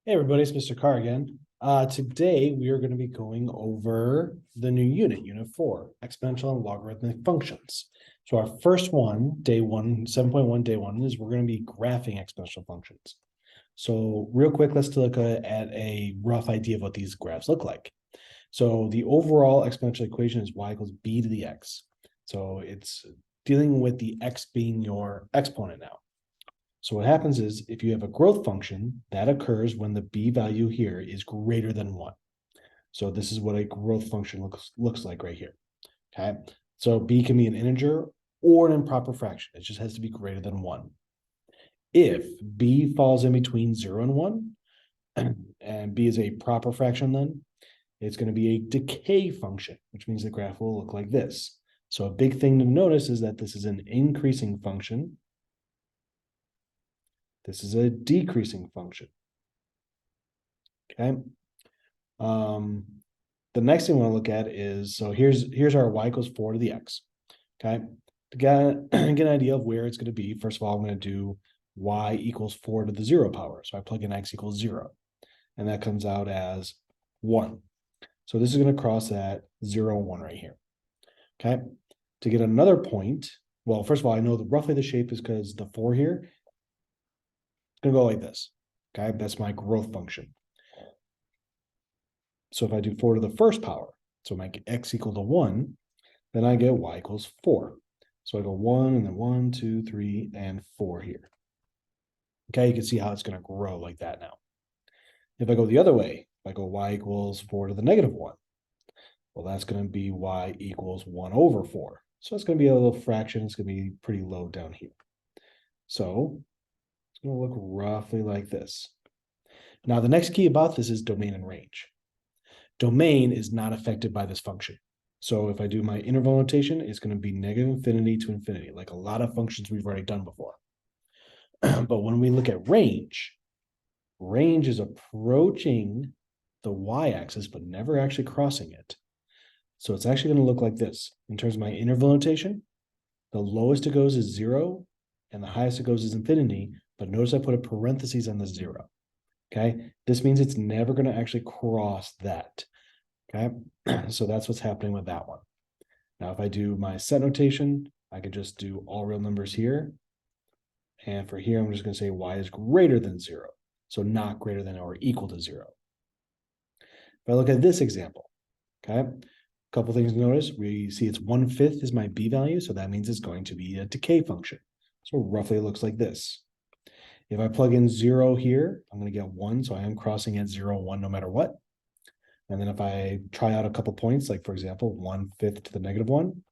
Hey everybody, it's Mr. Carr again. Today we are going to be going over the new unit, Unit 4, exponential and logarithmic functions. So our first one, day one, 7.1, day one, is we're going to be graphing exponential functions. So real quick, let's look at a rough idea of what these graphs look like. So the overall exponential equation is y equals b to the x. So it's dealing with the x being your exponent now. So what happens is if you have a growth function, that occurs when the b value here is greater than 1. So this is what a growth function looks like right here. Okay. So b can be an integer or an improper fraction. It just has to be greater than 1. If b falls in between 0 and 1, and b is a proper fraction, then it's going to be a decay function, which means the graph will look like this. So a big thing to notice is that this is an increasing function. This is a decreasing function. Okay. The next thing we want to look at is, so here's our y equals 4 to the x. Okay. To get an idea of where it's going to be, first of all, I'm going to do y equals 4 to the 0 power. So I plug in x equals 0, and that comes out as 1. So this is going to cross at 0, 1 right here. Okay. To get another point, well, first of all, I know that roughly the shape is because the 4 here is going to go like this. Okay. That's my growth function. So if I do 4 to the first power, so make x equal to 1, then I get y equals 4. So I go 1 and then 1, 2, 3, and 4 here. Okay, you can see how it's going to grow like that now. If I go the other way, if I go y equals 4 to the negative 1, well, that's going to be y equals 1 over 4. So it's going to be a little fraction. It's going to be pretty low down here. So it's going to look roughly like this. Now, the next key about this is domain and range. Domain is not affected by this function. So if I do my interval notation, it's going to be negative infinity to infinity, like a lot of functions we've already done before. But when we look at range, range is approaching the y-axis, but never actually crossing it. So it's actually going to look like this. In terms of my interval notation, the lowest it goes is 0, and the highest it goes is infinity, but notice I put a parentheses on the 0. Okay, this means it's never going to actually cross that. Okay, so that's what's happening with that one. Now, if I do my set notation, I could just do all real numbers here. And for here, I'm just going to say y is greater than 0. So not greater than or equal to 0. If I look at this example, okay, a couple things to notice. We see it's 1/5 is my b value, so that means it's going to be a decay function. So roughly it looks like this. If I plug in 0 here, I'm going to get 1, so I am crossing at 0, 1 no matter what. And then if I try out a couple points, like for example, 1/5 to the negative 1,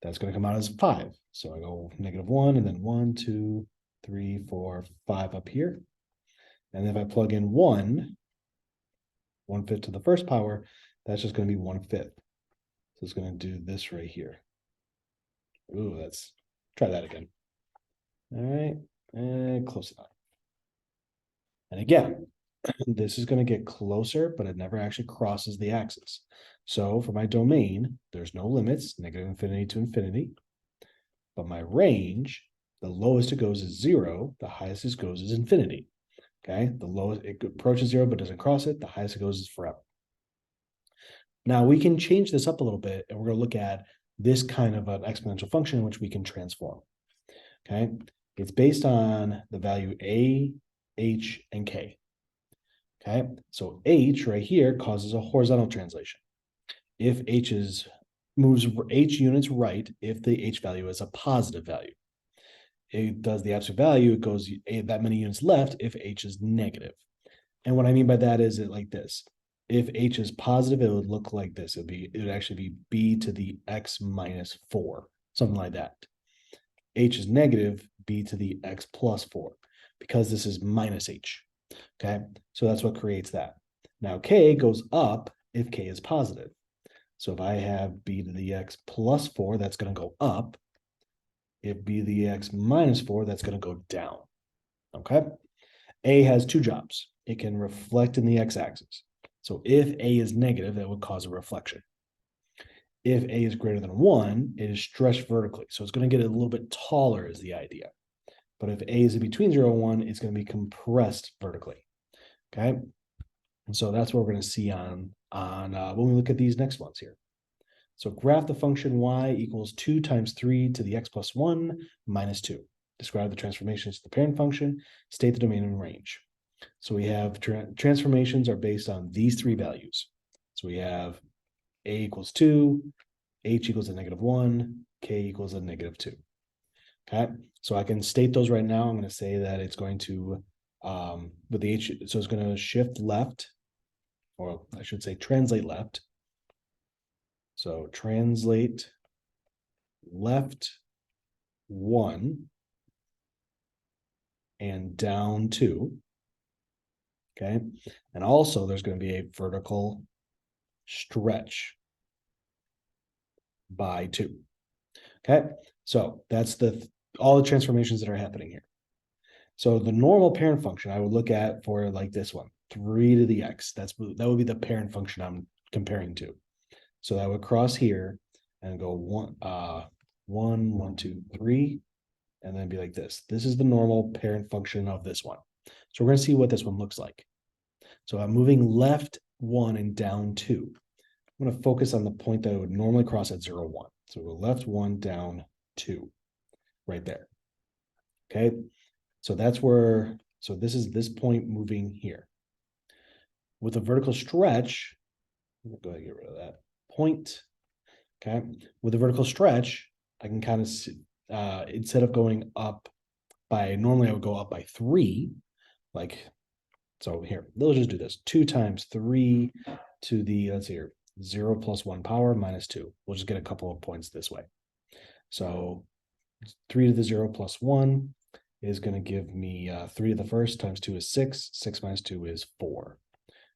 that's going to come out as 5. So I go negative 1 and then 1, 2, 3, 4, 5 up here. And if I plug in 1/5 to the first power, that's just going to be 1/5. So it's going to do this right here. Ooh, let's try that again. All right, and close enough. And again, this is going to get closer, but it never actually crosses the axis. So for my domain, there's no limits, negative infinity to infinity. But my range, the lowest it goes is 0, the highest it goes is infinity. Okay, the lowest it approaches 0 but doesn't cross it, the highest it goes is forever. Now we can change this up a little bit, and we're going to look at this kind of an exponential function which we can transform. Okay, it's based on the value a, h, and k. Okay, so h right here causes a horizontal translation. If moves h units right, if the h value is a positive value. It does the absolute value, it goes that many units left if h is negative. And what I mean by that is it like this. If h is positive, it would look like this. It would actually be b to the x minus 4, something like that. H is negative, b to the x plus 4, because this is minus h. Okay, so that's what creates that. Now k goes up if k is positive. So if I have b to the x plus 4, that's going to go up. If b to the x minus 4, that's going to go down. Okay, a has two jobs. It can reflect in the x-axis. So if a is negative, that would cause a reflection. If a is greater than 1, it is stretched vertically. So it's going to get a little bit taller is the idea. But if a is in between 0 and 1, it's going to be compressed vertically. Okay. And so that's what we're going to see on when we look at these next ones here. So graph the function y equals 2 times 3 to the x plus 1 minus 2. Describe the transformations to the parent function. State the domain and range. So we have transformations are based on these three values. So we have a equals 2, h equals a -1, k equals a -2. Okay, so I can state those right now. I'm going to say that it's going to, with the h, so it's going to shift left, or I should say translate left. So translate left 1 and down 2. Okay, and also there's going to be a vertical stretch by 2. Okay, so that's all the transformations that are happening here. So the normal parent function I would look at for like this one, 3 to the x. That would be the parent function I'm comparing to. So that would cross here and go 1, 1, 2, 3, and then be like this. This is the normal parent function of this one. So we're going to see what this one looks like. So I'm moving left 1 and down 2. I'm going to focus on the point that it would normally cross at 0, 1. So we'll go left 1, down 2, right there. Okay, so that's where, so this is this point moving here. With a vertical stretch, I'm going to go ahead and get rid of that point. Okay, with a vertical stretch, I can kind of see, instead of going up by, normally I would go up by 3, like, so here, let's just do this. 2 times 3 to the, let's see here, 0 plus 1 power minus 2. We'll just get a couple of points this way. So 3 to the 0 plus 1 is going to give me 3 to the first times 2 is 6. 6 minus 2 is 4.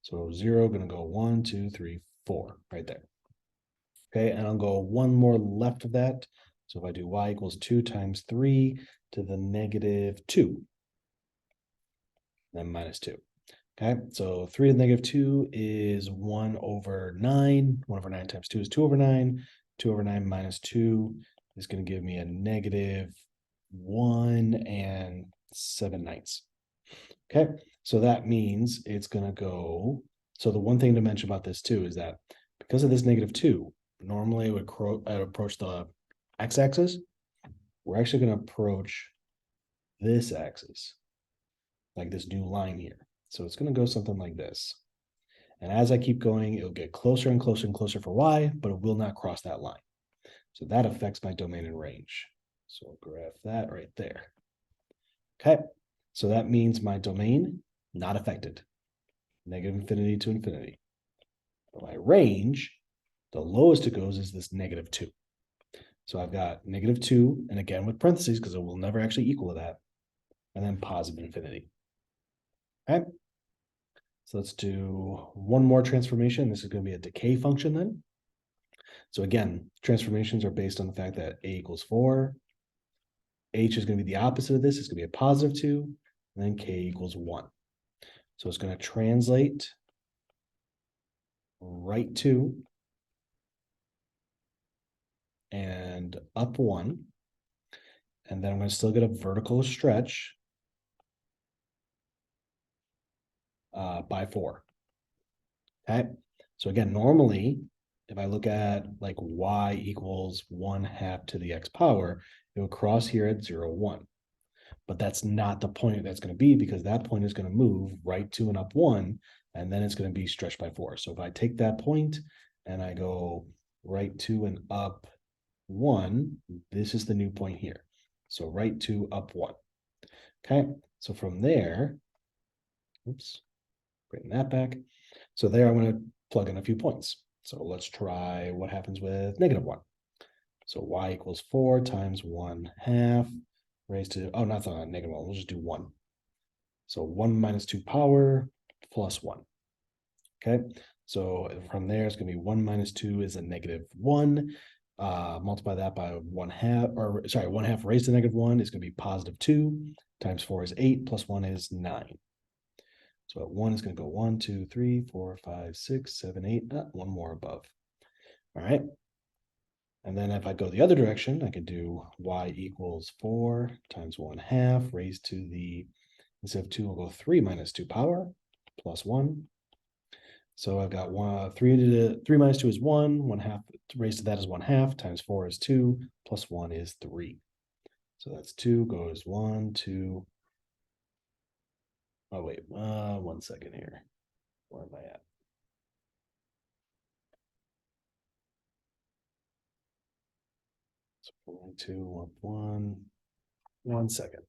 So 0 going to go 1, 2, 3, 4 right there. Okay, and I'll go one more left of that. So if I do y equals 2 times 3 to the -2, then minus 2. Okay, so 3 to the -2 is 1/9. 1/9 times 2 is 2/9. 2/9 minus 2 is going to give me a -1 and 7/9. Okay, so that means it's going to go. So the one thing to mention about this too is that because of this -2, normally I'd approach the x-axis. We're actually going to approach this axis, like this new line here. So it's going to go something like this. And as I keep going, it'll get closer and closer and closer for y, but it will not cross that line. So that affects my domain and range. So I'll graph that right there. Okay, so that means my domain, not affected. -infinity to infinity. But my range, the lowest it goes is this -2. So I've got -2, and again with parentheses, because it will never actually equal that, and then positive infinity. Okay, so let's do one more transformation. This is going to be a decay function then. So again, transformations are based on the fact that a equals 4. H is going to be the opposite of this. It's going to be a +2, and then k equals 1. So it's going to translate right 2 and up 1. And then I'm going to still get a vertical stretch by 4. Okay, so again, normally, if I look at like y equals 1/2 to the x power, it will cross here at 0, 1. But that's not the point that's going to be, because that point is going to move right 2 and up 1, and then it's going to be stretched by 4. So if I take that point and I go right 2 and up 1, this is the new point here. So right 2, up 1. Okay, so from there, oops, bring that back. So there I'm going to plug in a few points. So let's try what happens with -1. So y equals 4 times 1/2 raised to, oh, not -1, we'll just do 1. So 1 minus 2 power plus 1. Okay, so from there it's going to be 1 minus 2 is a -1. Multiply that by 1/2, or sorry, 1/2 raised to -1 is going to be +2 times 4 is 8 plus 1 is 9. So at 1 is going to go 1, 2, 3, 4, 5, 6, 7, 8, one more above. All right. And then if I go the other direction, I could do y equals 4 times 1/2 raised to the, instead of 2, we'll go 3 minus 2 power. plus 1. So I've got 3 minus 2 is 1, 1/2 raised to that is 1/2, times 4 is 2, plus 1 is 3. So that's 2 goes 1, 2. Oh, wait, 1 second here. Where am I at? So 2, 1, 1 second.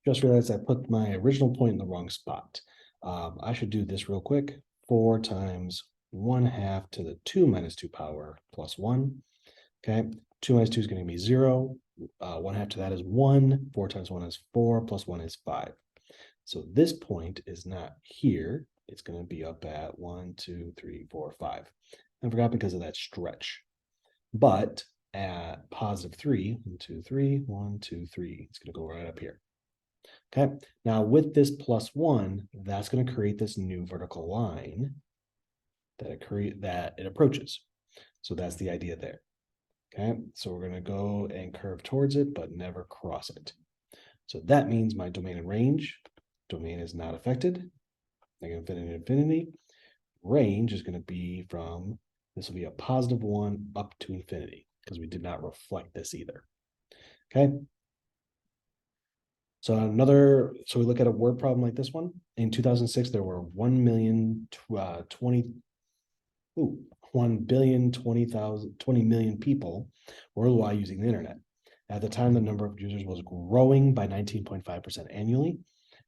Just realized I put my original point in the wrong spot. I should do this real quick. 4 times 1/2 to the 2 minus 2 power plus 1. Okay, 2 minus 2 is going to be 0. 1/2 to that is 1. 4 times 1 is 4, plus 1 is 5. So this point is not here. It's going to be up at 1, 2, 3, 4, 5. I forgot because of that stretch. But at positive 3, 1, 2, 3, 1, 2, 3, it's going to go right up here. Okay, now with this plus 1, that's going to create this new vertical line that it approaches. So that's the idea there. Okay, so we're going to go and curve towards it, but never cross it. So that means my domain and range, domain is not affected, negative infinity to infinity. Range is going to be from, this will be a positive 1 up to infinity, because we did not reflect this either. Okay. So we look at a word problem like this one. In 2006, there were 1,020 million people worldwide using the internet. At the time, the number of users was growing by 19.5% annually.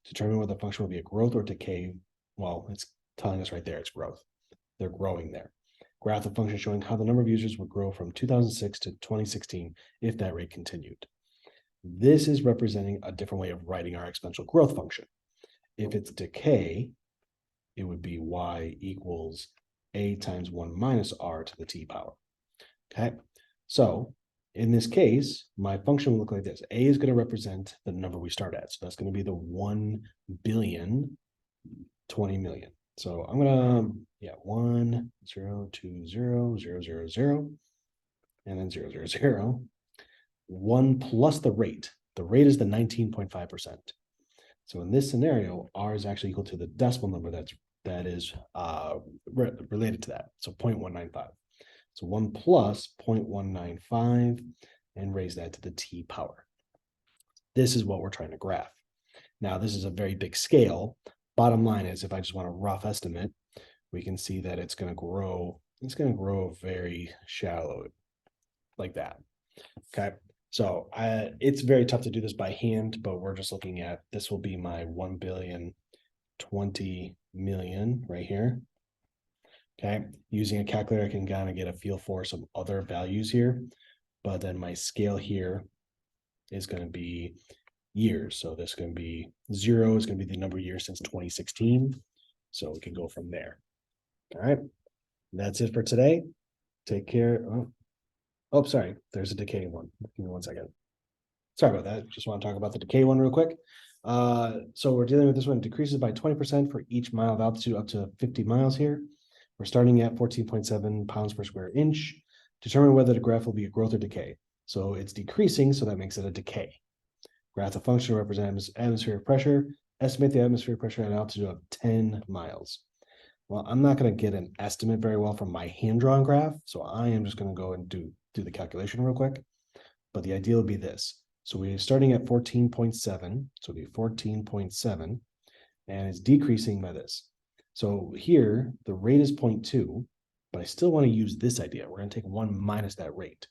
Determine whether the function will be a growth or decay. Well, it's telling us right there, it's growth. They're growing there. Graph the function showing how the number of users would grow from 2006 to 2016 if that rate continued. This is representing a different way of writing our exponential growth function. If it's decay, it would be y equals a times 1 minus r to the t power. Okay, so in this case, my function will look like this. A is going to represent the number we start at. So that's going to be the 1,020,000,000. So I'm going to, 1, 0, 2, 0, 0, 0, 0, and then 0, 0, 0. 1 plus the rate. The rate is the 19.5%. So in this scenario, r is actually equal to the decimal number that is related to that. So 0.195. So 1 plus 0.195 and raise that to the t power. This is what we're trying to graph. Now, this is a very big scale. Bottom line is, if I just want a rough estimate, we can see that it's going to grow. It's going to grow very shallow like that. Okay. So it's very tough to do this by hand, but we're just looking at, this will be my 1,020,000,000 right here. Okay, using a calculator, I can kind of get a feel for some other values here, but then my scale here is going to be years. So this is going to be 0 is going to be the number of years since 2016. So we can go from there. All right, that's it for today. Take care. Oh, sorry, there's a decay one. Give me 1 second. Sorry about that. Just want to talk about the decay one real quick. So we're dealing with this one. It decreases by 20% for each mile of altitude up to 50 miles here. We're starting at 14.7 pounds per square inch. Determine whether the graph will be a growth or decay. So it's decreasing, so that makes it a decay. Graph the function represents atmospheric pressure. Estimate the atmospheric pressure at an altitude of 10 miles. Well, I'm not going to get an estimate very well from my hand-drawn graph, so I am just going to go and do the calculation real quick. But the idea would be this. So we're starting at 14.7, so it'll be 14.7, and it's decreasing by this. So here, the rate is 0.2, but I still want to use this idea. We're going to take 1 minus that rate.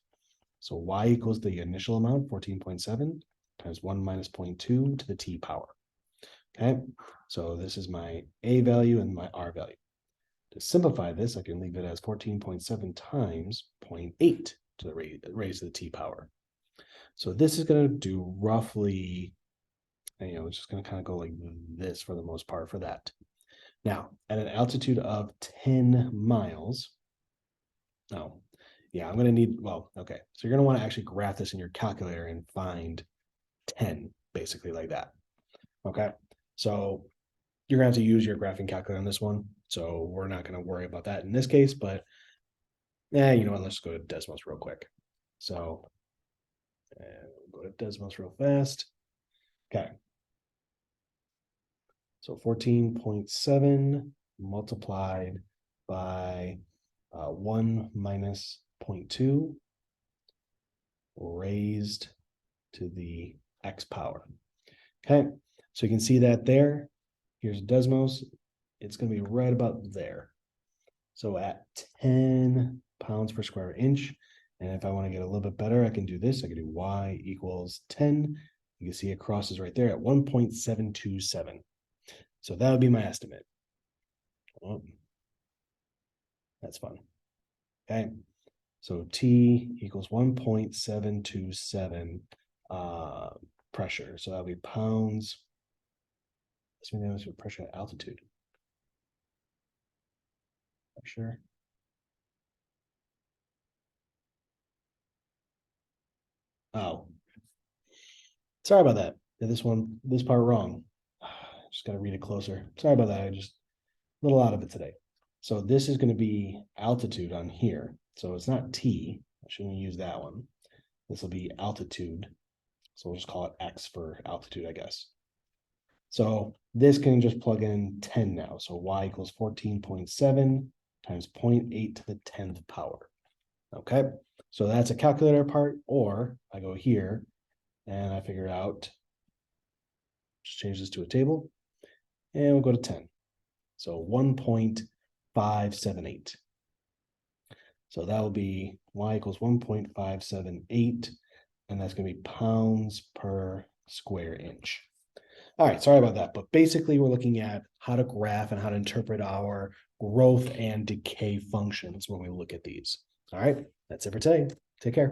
So y equals the initial amount, 14.7, times 1 minus 0.2 to the t power. Okay, so this is my a value and my r value. To simplify this, I can leave it as 14.7 times 0.8 to the raise to the t power. So this is going to do roughly, it's just going to kind of go like this for the most part for that. Now, at an altitude of 10 miles, I'm going to need, okay. So you're going to want to actually graph this in your calculator and find 10, basically like that. Okay. So you're going to have to use your graphing calculator on this one. So we're not going to worry about that in this case, but you know what, let's go to Desmos real quick. So we'll go to Desmos real fast. Okay. So 14.7 multiplied by 1 minus 0.2 raised to the x power. Okay, so you can see that there. Here's Desmos. It's going to be right about there. So at 10 pounds per square inch. And if I want to get a little bit better, I can do this. I can do y equals 10. You can see it crosses right there at 1.727. So that would be my estimate. Oh, that's fun. Okay. So T equals 1.727 pressure. So that'll be pounds. Let's mean that was pressure at altitude. Pressure. Oh, sorry about that. Did this part wrong. Just got to read it closer. Sorry about that. I just a little out of it today. So this is going to be altitude on here. So it's not T. I shouldn't use that one. This will be altitude. So we'll just call it X for altitude, I guess. So this can just plug in 10 now. So y equals 14.7 times 0.8 to the 10th power. Okay, so that's a calculator part, or I go here and I figure out, just change this to a table, and we'll go to 10. So 1.578. So that will be y equals 1.578, and that's going to be pounds per square inch. All right, sorry about that, but basically we're looking at how to graph and how to interpret our growth and decay functions when we look at these. All right, that's it for today. Take care.